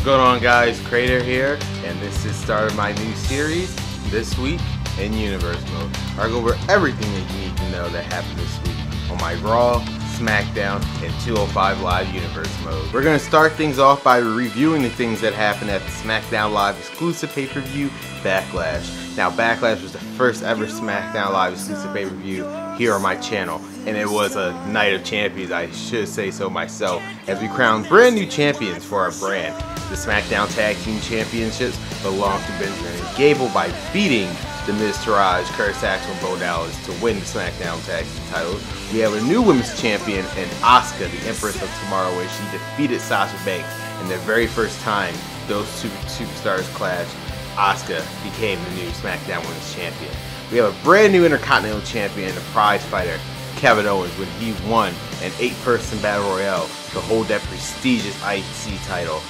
going on, guys? Crater here, and this is the start of my new series, This Week in Universe Mode. I go over everything that you need to know that happened this week on my Raw, Smackdown, and 205 Live Universe Mode. We're going to start things off by reviewing the things that happened at the Smackdown Live exclusive pay-per-view, Backlash. Now, Backlash was the first ever Smackdown Live exclusive pay-per-view here on my channel, and it was a night of champions, I should say so myself, as we crowned brand new champions for our brand. The Smackdown Tag Team Championships belong to Benjamin and Gable by beating The Miz, Taraj, Curtis Axel, and Bo Dallas to win the Smackdown Tag Team titles. We have a new women's champion in Asuka, the Empress of Tomorrow, where she defeated Sasha Banks, and the very first time those two superstars clashed, Asuka became the new Smackdown Women's Champion. We have a brand new Intercontinental Champion, the prize fighter, Kevin Owens, when he won an 8-person Battle Royale to hold that prestigious IC title.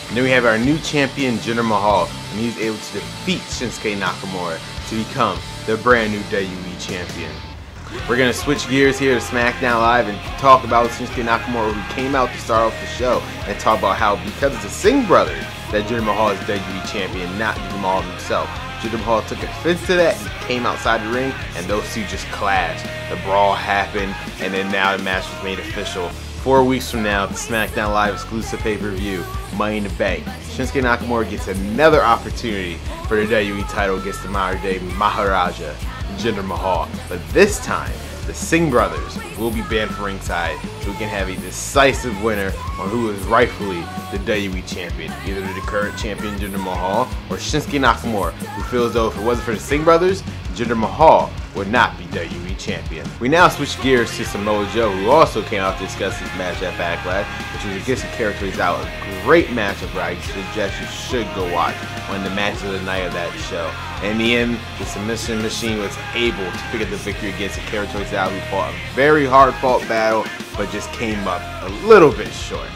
And then we have our new champion, Jinder Mahal, and he's able to defeat Shinsuke Nakamura to become the brand new WWE Champion. We're going to switch gears here to SmackDown Live and talk about Shinsuke Nakamura, who came out to start off the show, and talk about how, because it's the Singh brothers, that Jinder Mahal is WWE Champion, not Jinder Mahal himself. Jinder Mahal took offense to that and came outside the ring, and those two just clashed. The brawl happened, and then now the match was made official. 4 weeks from now, the SmackDown Live exclusive pay-per-view, Money in the Bank, Shinsuke Nakamura gets another opportunity for the WWE title against the modern-day Maharaja, Jinder Mahal. But this time, the Singh brothers will be banned from ringside, so we can have a decisive winner on who is rightfully the WWE Champion. Either the current champion, Jinder Mahal, or Shinsuke Nakamura, who feels though if it wasn't for the Singh brothers, Jinder Mahal would not be WWE Champion. We now switch gears to Samoa Joe, who also came out to discuss his match at Backlash, which was against the characters out. A great matchup where I suggest you should go watch one of the matches of the night of that show. In the end, the Submission Machine was able to pick up the victory against the Territories out, who fought a very hard-fought battle, but just came up a little bit short.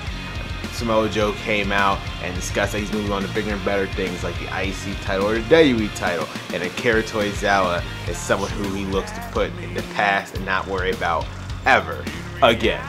Samoa Joe came out and discussed that he's moving on to bigger and better things like the IC title or the WWE title, and that Akira Tozawa is someone who he looks to put in the past and not worry about ever again.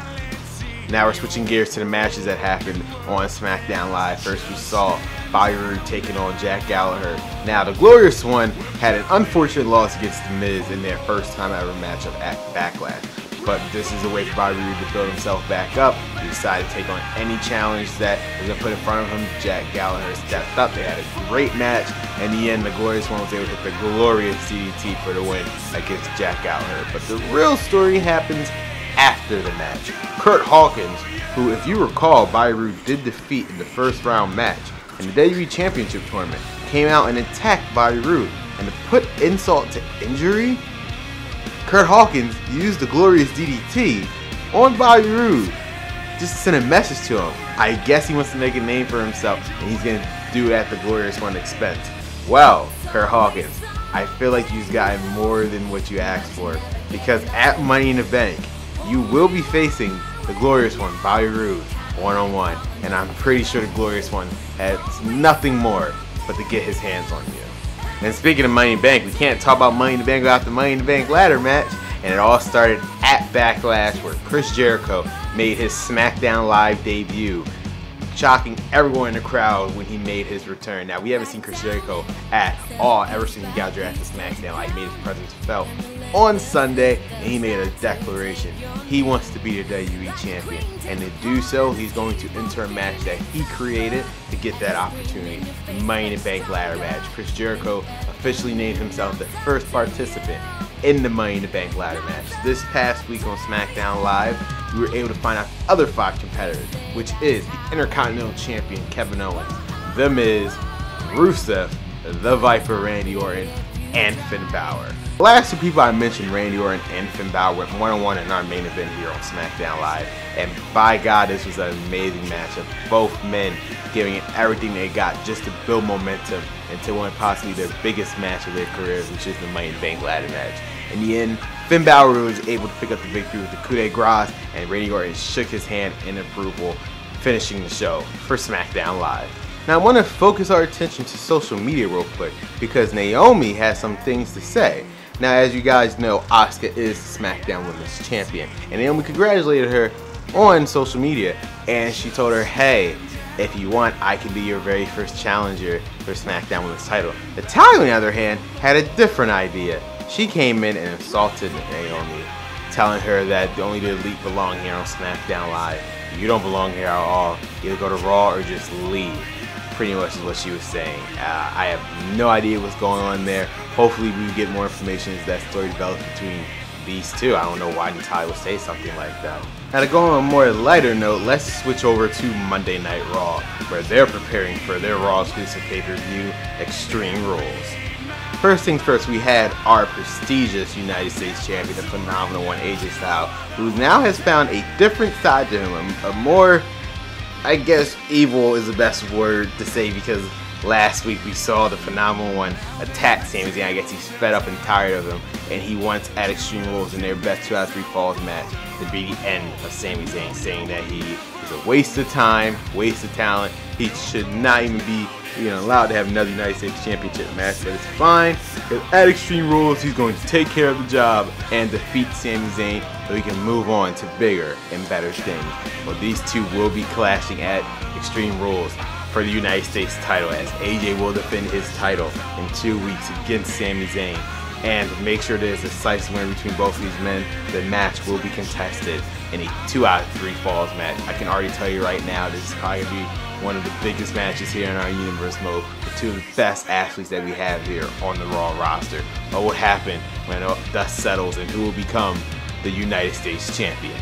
Now we're switching gears to the matches that happened on SmackDown Live. First we saw Bobby Roode taking on Jack Gallagher. Now the Glorious One had an unfortunate loss against The Miz in their first time ever matchup at Backlash. But this is a way for Bobby Roode to build himself back up. He decided to take on any challenge that was going to put in front of him. Jack Gallagher stepped up. They had a great match. In the end, the Glorious One was able to hit the glorious DDT for the win against Jack Gallagher. But the real story happens after the match. Kurt Hawkins, who, if you recall, Bobby Roode did defeat in the first round match in the WWE Championship Tournament, came out and attacked Bobby Roode. And to put insult to injury, Kurt Hawkins used the glorious DDT on Bobby Roode just to send a message to him. I guess he wants to make a name for himself, and he's going to do it at the Glorious One's expense. Well, Kurt Hawkins, I feel like you've gotten more than what you asked for, because at Money in the Bank, you will be facing the Glorious One, Bobby Roode, one-on-one, and I'm pretty sure the Glorious One has nothing more but to get his hands on you. And speaking of Money in the Bank, we can't talk about Money in the Bank without the Money in the Bank ladder match. And it all started at Backlash, where Chris Jericho made his SmackDown Live debut, shocking everyone in the crowd when he made his return. Now, we haven't seen Chris Jericho at all ever since he got drafted to SmackDown. Like, he made his presence felt on Sunday, and he made a declaration. He wants to be the WWE Champion, and to do so, he's going to enter a match that he created to get that opportunity, the Money in the Bank ladder match. Chris Jericho officially named himself the first participant in the Money in the Bank ladder match. This past week on SmackDown Live, we were able to find out the other 5 competitors, which is the Intercontinental Champion Kevin Owens, The Miz, Rusev, the Viper Randy Orton, and Finn Balor. The last 2 people I mentioned, Randy Orton and Finn Balor, went one-on-one in our main event here on SmackDown Live. And by God, this was an amazing matchup. Both men giving it everything they got just to build momentum into one possibly their biggest match of their careers, which is the Money in the Bank ladder match. In the end, Finn Balor was able to pick up the victory with the coup de grace, and Randy Orton shook his hand in approval, finishing the show for SmackDown Live. Now I want to focus our attention to social media real quick, because Naomi has some things to say. Now, as you guys know, Asuka is the SmackDown Women's Champion, and Naomi congratulated her on social media, and she told her, hey, If you want, I can be your very first challenger for SmackDown Women's title. Natalya, on the other hand, had a different idea. She came in and insulted Naomi, telling her that only the elite belong here on SmackDown Live. You don't belong here at all. Either go to Raw or just leave. Pretty much is what she was saying. I have no idea what's going on there. Hopefully we get more information as that story develops between these two. I don't know why Natalya would say something like that. Now, to go on a more lighter note, let's switch over to Monday Night Raw, where they're preparing for their Raw exclusive pay-per-view, Extreme Rules. First things first, we had our prestigious United States Champion, the phenomenal one, AJ Styles, who now has found a different side to him, a more, I guess, evil is the best word to say, because last week we saw the phenomenal one attack Sami Zayn. I guess he's fed up and tired of him, and he wants at Extreme Rules in their best 2 out of 3 falls match to be the end of Sami Zayn, saying that he is a waste of time, waste of talent. He should not even be allowed to have another United States Championship match, but it's fine, because at Extreme Rules he's going to take care of the job and defeat Sami Zayn so he can move on to bigger and better things. Well, these two will be clashing at Extreme Rules for the United States title, as AJ will defend his title in 2 weeks against Sami Zayn. And to make sure there's a decisive winner between both of these men, the match will be contested in a 2 out of 3 falls match. I can already tell you right now, this is probably going to be one of the biggest matches here in our universe mode. The 2 of the best athletes that we have here on the Raw roster. What will happen when dust settles and who will become the United States Champion?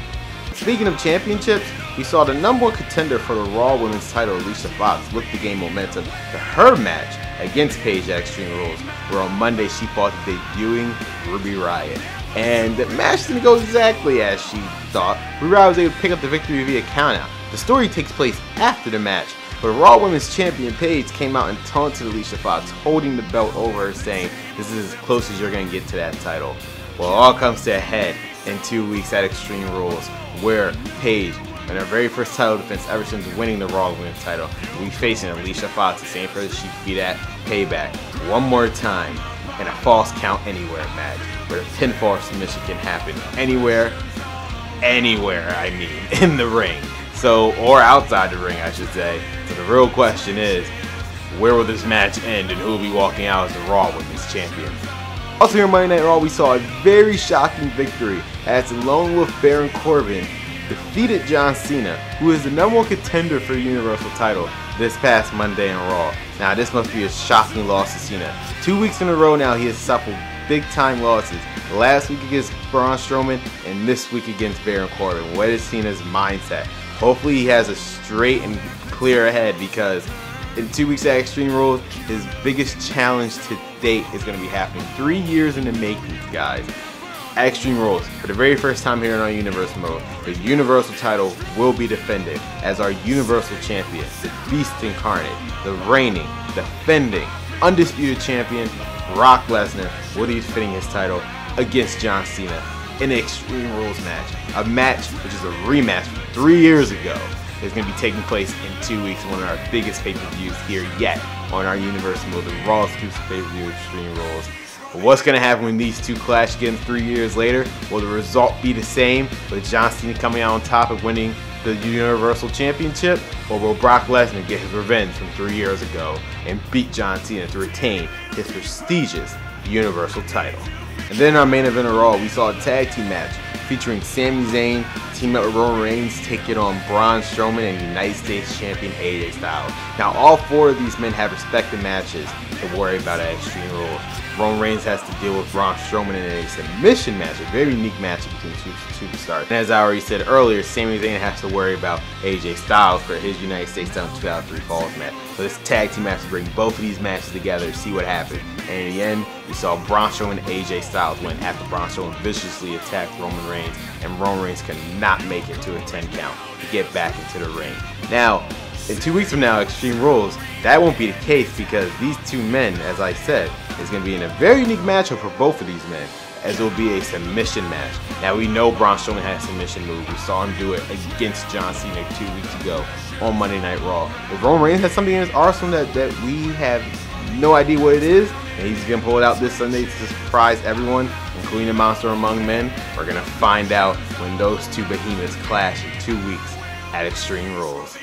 Speaking of championships, we saw the #1 contender for the Raw Women's title, Alicia Fox, look to gain momentum to her match against Paige at Extreme Rules, where on Monday she fought the debuting Ruby Riott. And the match didn't go exactly as she thought. Ruby Riott was able to pick up the victory via countout. The story takes place after the match, but Raw Women's Champion Paige came out and taunted Alicia Fox, holding the belt over her, saying, "This is as close as you're going to get to that title." Well, it all comes to a head in 2 weeks at Extreme Rules, where Paige, in her very first title defense ever since winning the Raw Women's title, will be facing Alicia Fox, the same person she beat at Payback, one more time in a false count anywhere match, where the pinfall submission can happen anywhere, I mean, in the ring. So, or outside the ring, I should say. So the real question is, where will this match end and who will be walking out as the Raw Women's Champion? Also here on Monday Night Raw, we saw a very shocking victory as the Lone Wolf Baron Corbin defeated John Cena, who is the #1 contender for the Universal title this past Monday in Raw. Now, this must be a shocking loss to Cena. 2 weeks in a row now, he has suffered big-time losses. Last week against Braun Strowman and this week against Baron Corbin. What is Cena's mindset? Hopefully he has a straight and clear head, because in 2 weeks at Extreme Rules, his biggest challenge to date is going to be happening. 3 years in the making, guys. At Extreme Rules, for the very first time here in our Universe mode, the Universal title will be defended as our Universal Champion, the Beast Incarnate, the reigning, defending, undisputed champion, Brock Lesnar, will be defending his title against John Cena in an Extreme Rules match. A match which is a rematch from 3 years ago. It's going to be taking place in 2 weeks, one of our biggest pay-per-views here yet on our Universe mode, the Raw exclusive pay-per-view Extreme Rules. But what's going to happen when these two clash again 3 years later? Will the result be the same, with John Cena coming out on top of winning the Universal Championship? Or will Brock Lesnar get his revenge from 3 years ago and beat John Cena to retain his prestigious Universal title? And then in our main event of Raw, we saw a tag team match featuring Sami Zayn teaming up with Roman Reigns, taking on Braun Strowman and United States Champion AJ Styles. Now, all 4 of these men have respective matches to worry about at Extreme Rules. Roman Reigns has to deal with Braun Strowman in a submission match, a very unique matchup between two superstars. And as I already said earlier, Sami Zayn has to worry about AJ Styles for his United States title 2 out of 3 falls match. So this tag team match will bring both of these matches together to see what happens. And in the end, we saw Braun Strowman and AJ Styles win after Braun Strowman viciously attacked Roman Reigns, and Roman Reigns could not make it to a 10 count to get back into the ring. Now, in 2 weeks from now, Extreme Rules, that won't be the case, because these two men, as I said, is going to be in a very unique matchup for both of these men, as it will be a submission match. Now, we know Braun Strowman has a submission move. We saw him do it against John Cena 2 weeks ago on Monday Night Raw. If Roman Reigns has something in his arsenal that we have no idea what it is, and he's going to pull it out this Sunday to surprise everyone, including the Monster Among Men, we're going to find out when those two behemoths clash in 2 weeks at Extreme Rules.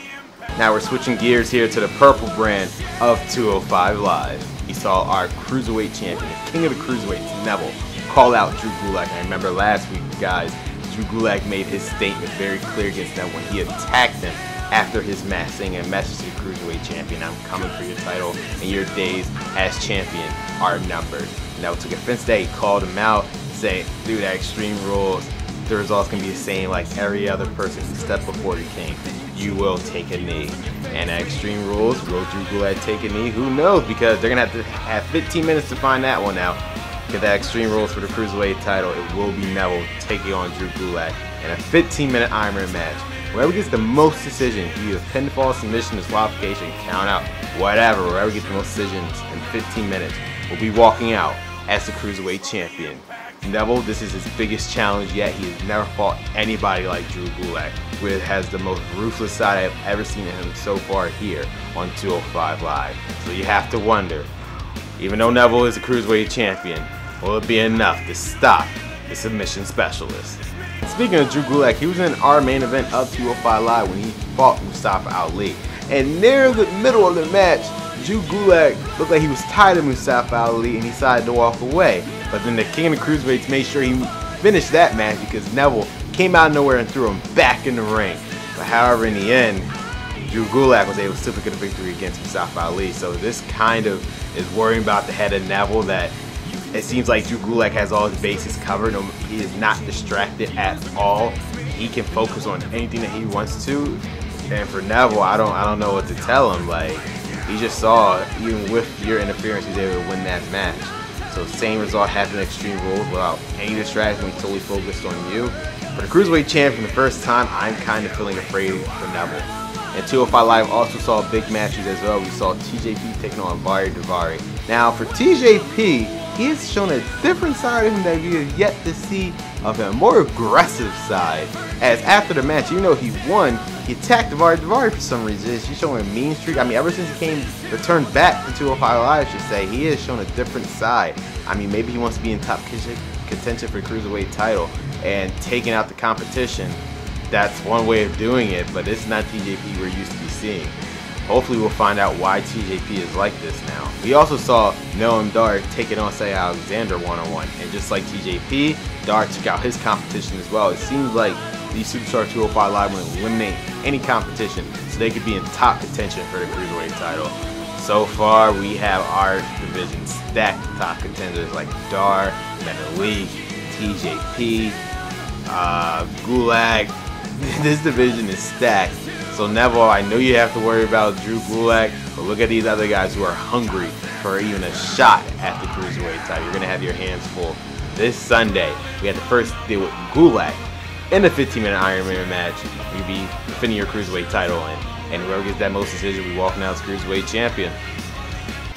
Now we're switching gears here to the purple brand of 205 Live. We saw our Cruiserweight champion, the king of the Cruiserweights, Neville, call out Drew Gulak. I remember last week, guys, Drew Gulak made his statement very clear against them when he attacked him after his match, saying a message to the Cruiserweight champion: I'm coming for your title, and your days as champion are numbered. Neville took offense to that. He called him out, saying, dude, at Extreme Rules, the results can be the same like every other person who stepped before the king. You will take a knee. And at Extreme Rules, will Drew Gulak take a knee? Who knows, because they're going to have 15 minutes to find that one out. Get that Extreme Rules for the Cruiserweight title. It will be Neville taking on Drew Gulak in a 15-minute Iron Man match. Whoever gets the most decisions, either pinfall, submission, disqualification, count out, whatever, whoever gets the most decisions in 15 minutes will be walking out as the Cruiserweight champion. Neville, this is his biggest challenge yet. He has never fought anybody like Drew Gulak, who has the most ruthless side I've ever seen of him so far here on 205 Live. So you have to wonder, even though Neville is the Cruiserweight champion, will it be enough to stop the submission specialist? Speaking of Drew Gulak, he was in our main event of 205 Live when he fought Mustafa Ali. And near the middle of the match, Drew Gulak looked like he was tired of Mustafa Ali and he decided to walk away. But then the King of the Cruiserweights made sure he finished that match because Neville came out of nowhere and threw him back in the ring. But however, in the end, Drew Gulak was able to still get a victory against Mustafa Ali. So this kind of is worrying about the head of Neville, that it seems like Drew Gulak has all his bases covered. He is not distracted at all. He can focus on anything that he wants to. And for Neville, I don't know what to tell him. Like, he just saw, even with your interference, he's able to win that match. So same result happened at Extreme Rules without any distraction. We totally focused on you. For the Cruiserweight champion, the first time, I'm kind of feeling afraid for Neville. And 205 Live also saw big matches as well. We saw TJP taking on Vari Daivari. Now for TJP, he has shown a different side of him that we have yet to see of him, a more aggressive side. As after the match, even though he won, he attacked Vari Daivari for some reason. He's showing a mean streak. I mean, ever since he returned back to 205 Live, I should say, he has shown a different side. I mean, maybe he wants to be in top contention for the Cruiserweight title and taking out the competition. That's one way of doing it, but it's not TJP we're used to be seeing. Hopefully we'll find out why TJP is like this now. We also saw Noam Dar taking on Cedric Alexander one-on-one, and just like TJP, Dar took out his competition as well. It seems like these Superstar 205 Live will eliminate any competition so they could be in top contention for the Cruiserweight title. So far, we have our division stacked with top contenders like Dar, Menelik, TJP, Gulak. This division is stacked. So Neville, I know you have to worry about Drew Gulak, but look at these other guys who are hungry for even a shot at the Cruiserweight title. You're going to have your hands full. This Sunday, we had to first deal with Gulak in the 15-minute Iron Man match. You'll be defending your Cruiserweight title, and whoever gets that most decision will be walking out as Cruiserweight champion.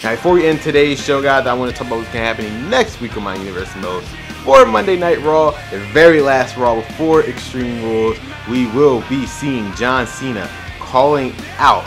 Now, before we end today's show, guys, I want to talk about what's going to happen next week on my Universal Mode. For Monday Night Raw, the very last Raw before Extreme Rules, we will be seeing John Cena calling out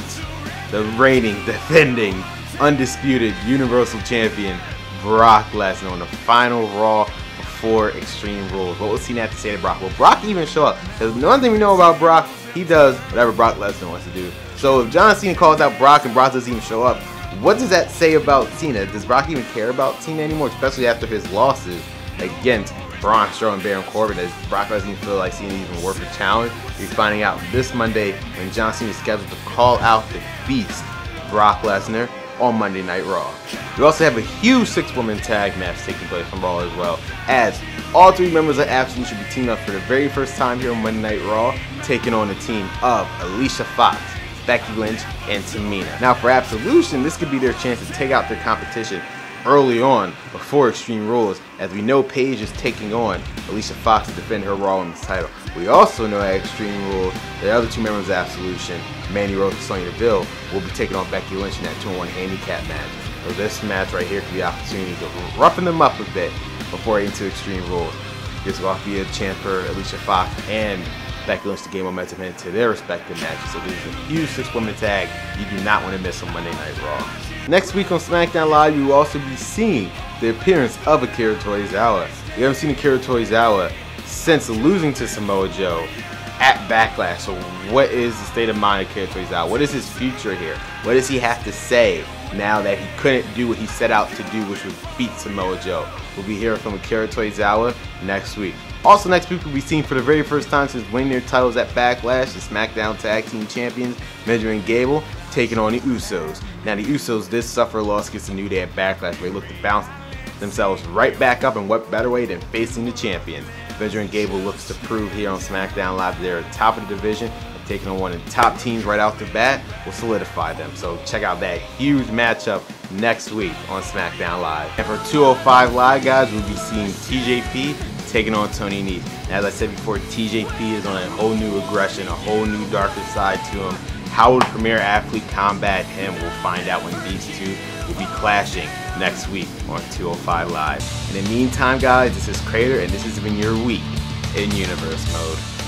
the reigning, defending, undisputed Universal Champion Brock Lesnar on the final Raw before Extreme Rules. What will Cena have to say to Brock? Will Brock even show up? Because the one thing we know about Brock, he does whatever Brock Lesnar wants to do. So if John Cena calls out Brock and Brock doesn't even show up, what does that say about Cena? Does Brock even care about Cena anymore, especially after his losses against Braun Strowman and Baron Corbin? Does Brock doesn't even feel like Cena even worth a challenge? He's finding out this Monday when John Cena is scheduled to call out the Beast, Brock Lesnar, on Monday Night Raw. We also have a huge 6-woman tag match taking place on Raw as well, as all 3 members of Absolute should be teamed up for the very first time here on Monday Night Raw, taking on the team of Alicia Fox, Becky Lynch, and Tamina. Now for Absolution, this could be their chance to take out their competition early on before Extreme Rules, as we know Paige is taking on Alicia Fox to defend her Raw Women's title. We also know at Extreme Rules, the other 2 members of Absolution, Mandy Rose and Sonya Deville, will be taking on Becky Lynch in that 2-on-1 handicap match. So this match right here could be the opportunity to roughen them up a bit before heading to Extreme Rules. This will also be a chance for Alicia Fox and Becky Lynch to gain momentum into their respective matches. So this is a huge 6-woman tag you do not want to miss on Monday Night Raw. Next week on Smackdown Live, we will also be seeing the appearance of Akira Tozawa. We haven't seen Akira Tozawa since losing to Samoa Joe at Backlash. So what is the state of mind of Kira Tozawa? What is his future here? What does he have to say now that he couldn't do what he set out to do, which was beat Samoa Joe? We'll be hearing from Akira Tozawa next week. Also next week, we'll be seeing for the very first time since winning their titles at Backlash, the Smackdown Tag Team Champions, Miz and Gable, taking on the Usos. Now the Usos did suffer a loss against the New Day at Backlash, where they looked to bounce themselves right back up, and what better way than facing the champion. Miz and Gable looks to prove here on SmackDown Live they're at the top of the division, and taking on one of the top teams right off the bat will solidify them. So check out that huge matchup next week on SmackDown Live. And for 205 Live, guys, we'll be seeing TJP taking on Tony Nese. And as I said before, TJP is on a whole new aggression, a whole new darker side to him. How will the Premier Athlete combat him? We'll find out when these two will be clashing next week on 205 Live. In the meantime, guys, this is Crater, and this has been your week in Universe Mode.